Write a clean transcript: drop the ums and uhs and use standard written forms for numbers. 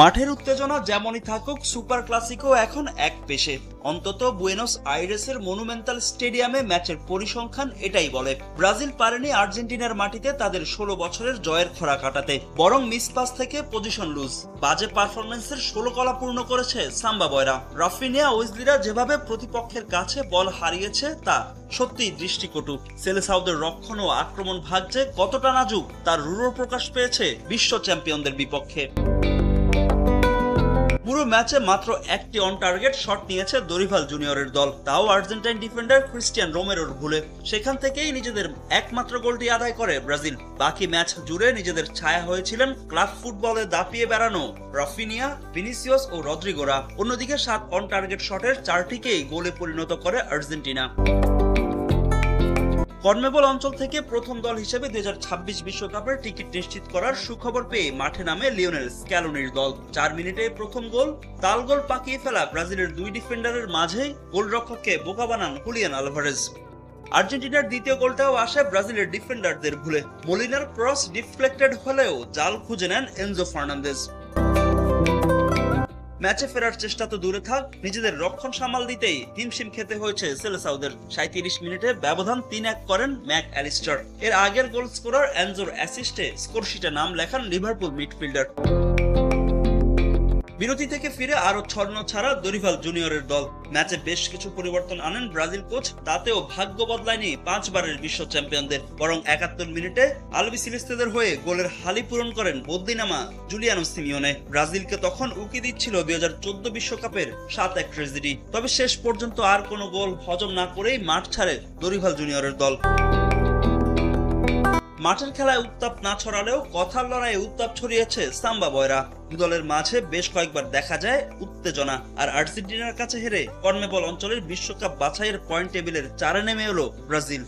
মাঠের উত্তেজনা যেমনই থাকুক, সুপার ক্লাসিকো এখন এক পেশে। অন্তত বুয়েনোস আইরেসের মনুমেন্টাল স্টেডিয়ামে ম্যাচের পরিসংখ্যান এটাই বলে। ব্রাজিল পারেনি আর্জেন্টিনার মাটিতে তাদের 16 বছরের জয়ের খরা কাটাতে, বরং মিস পাস থেকে পজিশন লুজ, বাজে পারফরমেন্সের 16 কলা পূর্ণ করেছে সাম্বা বয়রা। রাফিনিয়া, ওয়েজলিরা যেভাবে প্রতিপক্ষের কাছে বল হারিয়েছে তা সত্যিই দৃষ্টিকটু। সেলেসাওদের রক্ষণ ও আক্রমণ ভাগ যে কতটা নাজুক তার রূঢ় প্রকাশ পেয়েছে বিশ্ব চ্যাম্পিয়নদের বিপক্ষে। পুরো ম্যাচে মাত্র একটি অন টার্গেট শট নিয়েছে দরিভাল জুনিয়রের দল, তাও আর্জেন্টাইন ডিফেন্ডার ক্রিস্টিয়ান রোমেরোর ভুলে। সেখান থেকেই নিজেদের একমাত্র গোলটি আদায় করে ব্রাজিল। বাকি ম্যাচ জুড়ে নিজেদের ছায়া হয়েছিলেন ক্লাব ফুটবলে দাপিয়ে বেড়ানো রাফিনিয়া, ভিনিসিয়াস ও রদ্রিগোরা। অন্যদিকে 7 অন টার্গেট শটের 4টিকেই গোলে পরিণত করে আর্জেন্টিনা। কনমেবল অঞ্চল থেকে প্রথম দল হিসেবে 2026 বিশ্বকাপের টিকিট নিশ্চিত করার সুখবর পেয়ে মাঠে নামে লিওনেল স্ক্যালোনির দল। 4 মিনিটে প্রথম গোল, তাল গোল পাকিয়ে ফেলা ব্রাজিলের 2 ডিফেন্ডারের মাঝেই গোলরক্ষককে বোকা বানান হুলিয়ান আলভারেজ। আর্জেন্টিনার দ্বিতীয় গোলটাও আসে ব্রাজিলের ডিফেন্ডারদের ভুলে। মলিনার ক্রস ডিফ্লেক্টেড হলেও জাল খুঁজে নেন এনজো ফার্নান্দেজ। ম্যাচে ফেরার চেষ্টা তো দূরে থাক, নিজেদের রক্ষণ সামাল দিতেই হিমশিম খেতে হয়েছে সেলেসাওদের। 37 মিনিটে ব্যবধান 3-1 করেন ম্যাক অ্যালিস্টার। এর আগের গোল স্কোরার এনজোর অ্যাসিস্টে স্কোরশিটে নাম লেখান লিভারপুল মিডফিল্ডার। বিরতি থেকে ফিরে আরো ছন্ন ছাড়া দরিভাল জুনিয়রের দল। ম্যাচে বেশ কিছু পরিবর্তন আনেন ব্রাজিল কোচ, তাতেও ভাগ্য বদলায়নি 5 বারের বিশ্ব চ্যাম্পিয়নদের। বরং 71 মিনিটে আলবিসেলেস্তেদের হয়ে গোলের হালি পূরণ করেন বদলিনামা জুলিয়ানো সিমিওনে। ব্রাজিলকে তখন উকি দিচ্ছিল 2014 বিশ্বকাপের 7-1 ট্র্যাজেডি। তবে শেষ পর্যন্ত আর কোনো গোল হজম না করেই মাঠ ছাড়ে দরিভাল জুনিয়রের দল। মাঠের খেলায় উত্তাপ না ছড়ালেও কথার লড়াইয়ে উত্তাপ ছড়িয়েছে সাম্বা বয়রা। দলের মাঝে বেশ কয়েকবার দেখা যায় উত্তেজনা। আর আর্জেন্টিনার কাছে হেরে কনমেবল অঞ্চলের বিশ্বকাপ বাছাইয়ের পয়েন্ট টেবিলের 4-এ নেমে এলো ব্রাজিল।